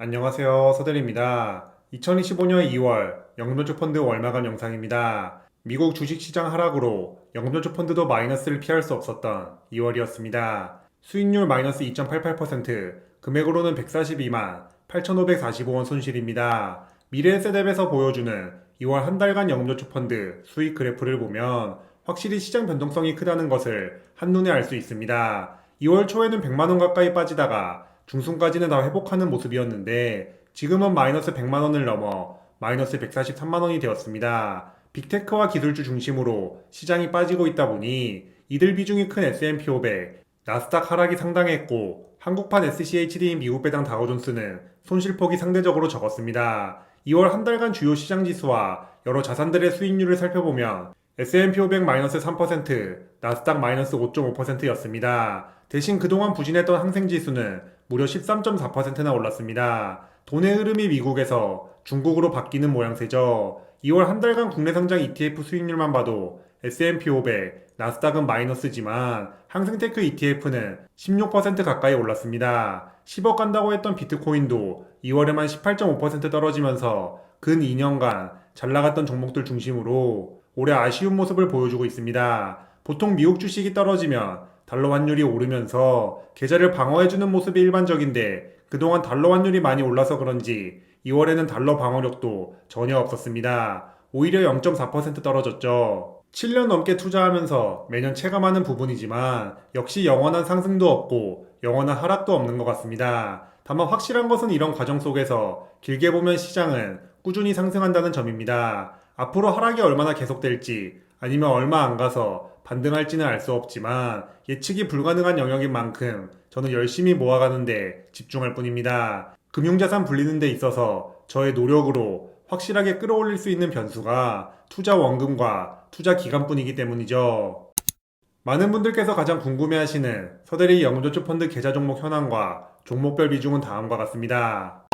안녕하세요. 서대리입니다. 2025년 2월 연금저축 펀드 월마감 영상입니다. 미국 주식시장 하락으로 연금저축 펀드도 마이너스를 피할 수 없었던 2월이었습니다. 수익률 마이너스 2.88%, 금액으로는 142만 8,545원 손실입니다. 미래에셋앱에서 보여주는 2월 한 달간 연금저축 펀드 수익 그래프를 보면 확실히 시장 변동성이 크다는 것을 한눈에 알 수 있습니다. 2월 초에는 100만원 가까이 빠지다가 중순까지는 다 회복하는 모습이었는데 지금은 마이너스 100만원을 넘어 마이너스 143만원이 되었습니다. 빅테크와 기술주 중심으로 시장이 빠지고 있다 보니 이들 비중이 큰 S&P 500, 나스닥 하락이 상당했고 한국판 SCHD인 미국 배당 다우존스는 손실폭이 상대적으로 적었습니다. 2월 한 달간 주요 시장 지수와 여러 자산들의 수익률을 살펴보면 S&P 500 마이너스 3%, 나스닥 마이너스 5.5%였습니다. 대신 그동안 부진했던 항생지수는 무려 13.4%나 올랐습니다. 돈의 흐름이 미국에서 중국으로 바뀌는 모양새죠. 2월 한 달간 국내 상장 ETF 수익률만 봐도 S&P 500, 나스닥은 마이너스지만 항생테크 ETF는 16% 가까이 올랐습니다. 10억 간다고 했던 비트코인도 2월에만 18.5% 떨어지면서 근 2년간 잘 나갔던 종목들 중심으로 올해 아쉬운 모습을 보여주고 있습니다. 보통 미국 주식이 떨어지면 달러 환율이 오르면서 계좌를 방어해주는 모습이 일반적인데 그동안 달러 환율이 많이 올라서 그런지 2월에는 달러 방어력도 전혀 없었습니다. 오히려 0.4% 떨어졌죠. 7년 넘게 투자하면서 매년 체감하는 부분이지만 역시 영원한 상승도 없고 영원한 하락도 없는 것 같습니다. 다만 확실한 것은 이런 과정 속에서 길게 보면 시장은 꾸준히 상승한다는 점입니다. 앞으로 하락이 얼마나 계속될지 아니면 얼마 안 가서 반등할지는 알 수 없지만 예측이 불가능한 영역인 만큼 저는 열심히 모아가는데 집중할 뿐입니다. 금융자산 불리는 데 있어서 저의 노력으로 확실하게 끌어올릴 수 있는 변수가 투자 원금과 투자 기간뿐이기 때문이죠. 많은 분들께서 가장 궁금해하시는 서대리 연금저축펀드 계좌 종목 현황과 종목별 비중은 다음과 같습니다.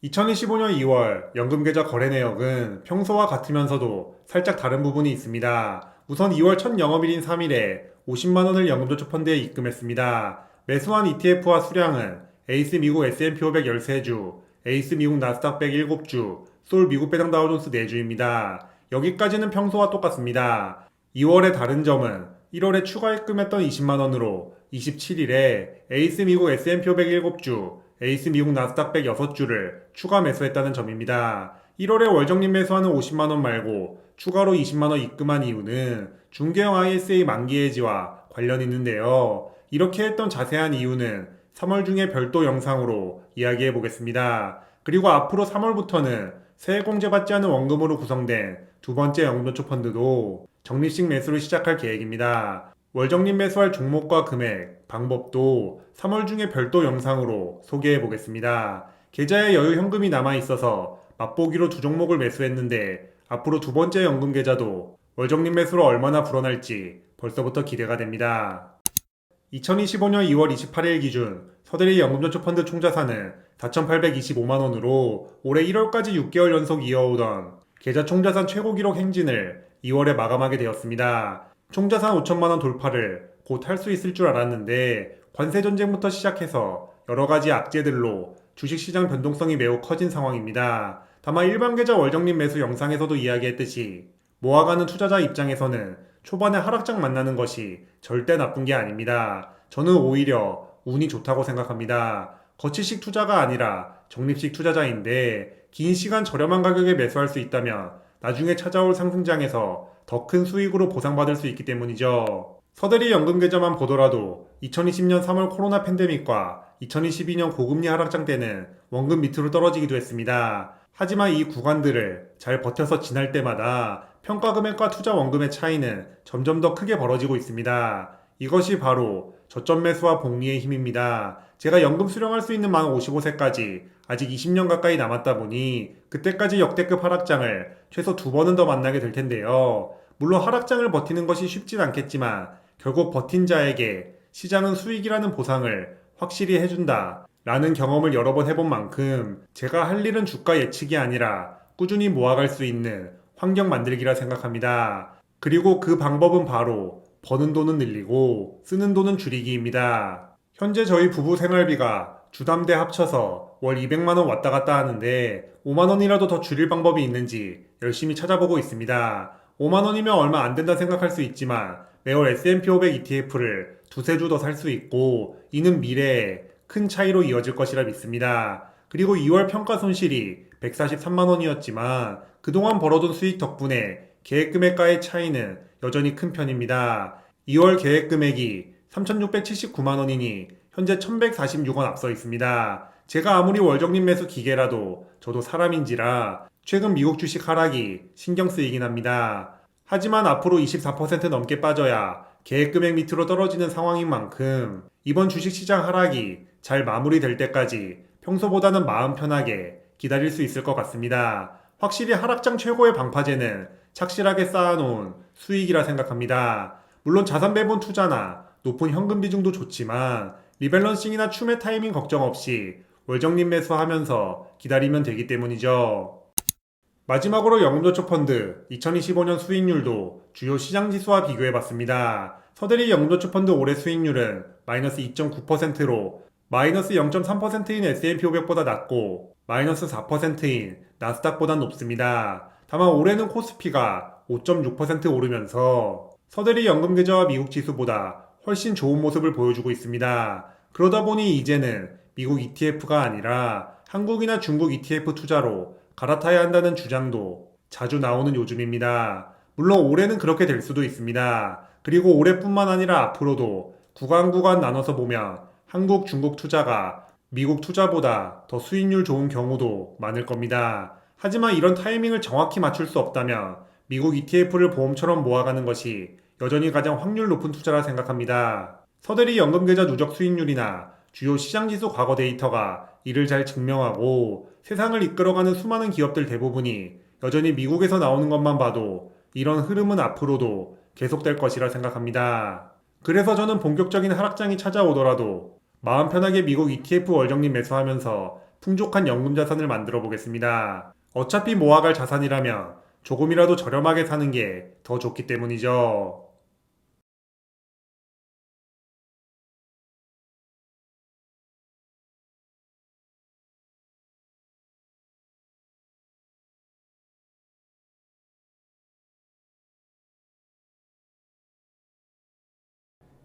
2025년 2월 연금계좌 거래 내역은 평소와 같으면서도 살짝 다른 부분이 있습니다. 우선 2월 첫 영업일인 3일에 50만원을 연금저축펀드에 입금했습니다. 매수한 ETF와 수량은 에이스 미국 S&P 500 13주, 에이스 미국 나스닥 100 7주, 솔 미국 배당 다우존스 4주입니다. 여기까지는 평소와 똑같습니다. 2월의 다른 점은 1월에 추가 입금했던 20만원으로 27일에 에이스 미국 S&P 500 7주, 에이스 미국 나스닥 100 6주를 추가 매수했다는 점입니다. 1월에 월정립 매수하는 50만원 말고 추가로 20만원 입금한 이유는 중개형 ISA 만기 해지와 관련이 있는데요. 이렇게 했던 자세한 이유는 3월 중에 별도 영상으로 이야기해 보겠습니다. 그리고 앞으로 3월부터는 세액 공제받지 않은 원금으로 구성된 두 번째 연금저축 펀드도 적립식 매수를 시작할 계획입니다. 월적립 매수할 종목과 금액, 방법도 3월 중에 별도 영상으로 소개해 보겠습니다. 계좌에 여유 현금이 남아 있어서 맛보기로 두 종목을 매수했는데 앞으로 두 번째 연금 계좌도 월적립 매수로 얼마나 불어날지 벌써부터 기대가 됩니다. 2025년 2월 28일 기준 서대리 연금저축펀드 총자산은 4,825만원으로 올해 1월까지 6개월 연속 이어오던 계좌 총자산 최고 기록 행진을 2월에 마감하게 되었습니다. 총자산 5천만원 돌파를 곧 할 수 있을 줄 알았는데 관세 전쟁부터 시작해서 여러 가지 악재들로 주식시장 변동성이 매우 커진 상황입니다. 다만 일반 계좌 월적립 매수 영상에서도 이야기했듯이 모아가는 투자자 입장에서는 초반에 하락장 만나는 것이 절대 나쁜 게 아닙니다. 저는 오히려 운이 좋다고 생각합니다. 거치식 투자가 아니라 적립식 투자자인데 긴 시간 저렴한 가격에 매수할 수 있다면 나중에 찾아올 상승장에서 더 큰 수익으로 보상받을 수 있기 때문이죠. 서대리 연금계좌만 보더라도 2020년 3월 코로나 팬데믹과 2022년 고금리 하락장 때는 원금 밑으로 떨어지기도 했습니다. 하지만 이 구간들을 잘 버텨서 지날 때마다 평가 금액과 투자 원금의 차이는 점점 더 크게 벌어지고 있습니다. 이것이 바로 저점 매수와 복리의 힘입니다. 제가 연금 수령할 수 있는 만 55세까지 아직 20년 가까이 남았다 보니 그때까지 역대급 하락장을 최소 2번은 더 만나게 될 텐데요. 물론 하락장을 버티는 것이 쉽진 않겠지만 결국 버틴 자에게 시장은 수익이라는 보상을 확실히 해준다 라는 경험을 여러 번 해본 만큼 제가 할 일은 주가 예측이 아니라 꾸준히 모아갈 수 있는 환경 만들기라 생각합니다. 그리고 그 방법은 바로 버는 돈은 늘리고 쓰는 돈은 줄이기입니다. 현재 저희 부부 생활비가 주담대 합쳐서 월 200만 원 왔다 갔다 하는데 5만 원이라도 더 줄일 방법이 있는지 열심히 찾아보고 있습니다. 5만 원이면 얼마 안 된다 생각할 수 있지만 매월 S&P 500 ETF를 두세 주 더 살 수 있고 이는 미래에 큰 차이로 이어질 것이라 믿습니다. 그리고 2월 평가 손실이 143만 원이었지만 그동안 벌어둔 수익 덕분에 계획 금액과의 차이는 여전히 큰 편입니다. 2월 계획 금액이 3,679만 원이니 현재 1,146원 앞서 있습니다. 제가 아무리 월적립 매수 기계라도 저도 사람인지라 최근 미국 주식 하락이 신경 쓰이긴 합니다. 하지만 앞으로 24% 넘게 빠져야 계획 금액 밑으로 떨어지는 상황인 만큼 이번 주식시장 하락이 잘 마무리될 때까지 평소보다는 마음 편하게 기다릴 수 있을 것 같습니다. 확실히 하락장 최고의 방파제는 착실하게 쌓아놓은 수익이라 생각합니다. 물론 자산 배분 투자나 높은 현금 비중도 좋지만 리밸런싱이나 추매 타이밍 걱정 없이 월적립 매수하면서 기다리면 되기 때문이죠. 마지막으로 연금저축펀드 2025년 수익률도 주요 시장지수와 비교해봤습니다. 서대리 연금저축펀드 올해 수익률은 마이너스 2.9%로 마이너스 0.3%인 S&P 500보다 낮고 마이너스 4%인 나스닥보다 높습니다. 다만 올해는 코스피가 5.6% 오르면서 서대리 연금계좌와 미국 지수보다 훨씬 좋은 모습을 보여주고 있습니다. 그러다 보니 이제는 미국 ETF가 아니라 한국이나 중국 ETF 투자로 갈아타야 한다는 주장도 자주 나오는 요즘입니다. 물론 올해는 그렇게 될 수도 있습니다. 그리고 올해뿐만 아니라 앞으로도 구간 나눠서 보면 한국, 중국 투자가 미국 투자보다 더 수익률 좋은 경우도 많을 겁니다. 하지만 이런 타이밍을 정확히 맞출 수 없다면 미국 ETF를 보험처럼 모아가는 것이 여전히 가장 확률 높은 투자라 생각합니다. 서대리 연금계좌 누적 수익률이나 주요 시장지수 과거 데이터가 이를 잘 증명하고 세상을 이끌어가는 수많은 기업들 대부분이 여전히 미국에서 나오는 것만 봐도 이런 흐름은 앞으로도 계속될 것이라 생각합니다. 그래서 저는 본격적인 하락장이 찾아오더라도 마음 편하게 미국 ETF 월적립 매수하면서 풍족한 연금 자산을 만들어 보겠습니다. 어차피 모아갈 자산이라면 조금이라도 저렴하게 사는 게 더 좋기 때문이죠.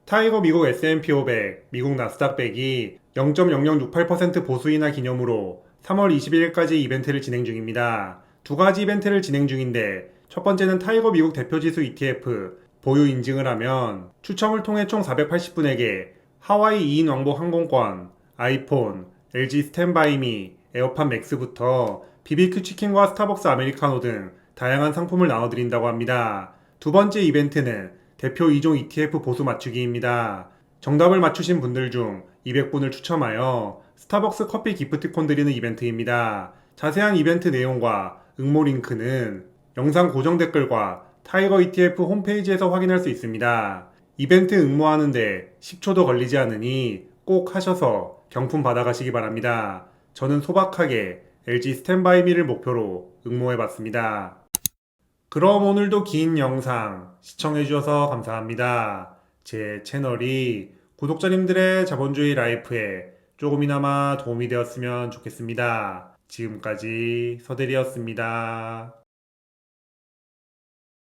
타이거 미국 S&P 500, 미국 나스닥 100이 0.0068% 보수인하 기념으로 3월 21일까지 이벤트를 진행 중입니다. 두 가지 이벤트를 진행 중인데 첫 번째는 타이거 미국 대표지수 ETF 보유 인증을 하면 추첨을 통해 총 480분에게 하와이 2인 왕복 항공권, 아이폰, LG 스탠바이미, 에어팟 맥스부터 BBQ 치킨과 스타벅스 아메리카노 등 다양한 상품을 나눠드린다고 합니다. 두 번째 이벤트는 대표 2종 ETF 보수 맞추기입니다. 정답을 맞추신 분들 중 200분을 추첨하여 스타벅스 커피 기프티콘 드리는 이벤트입니다. 자세한 이벤트 내용과 응모 링크는 영상 고정 댓글과 타이거 ETF 홈페이지에서 확인할 수 있습니다. 이벤트 응모하는데 10초도 걸리지 않으니 꼭 하셔서 경품 받아가시기 바랍니다. 저는 소박하게 LG 스탠바이미를 목표로 응모해봤습니다. 그럼 오늘도 긴 영상 시청해주셔서 감사합니다. 제 채널이 구독자님들의 자본주의 라이프에 조금이나마 도움이 되었으면 좋겠습니다. 지금까지 서대리였습니다.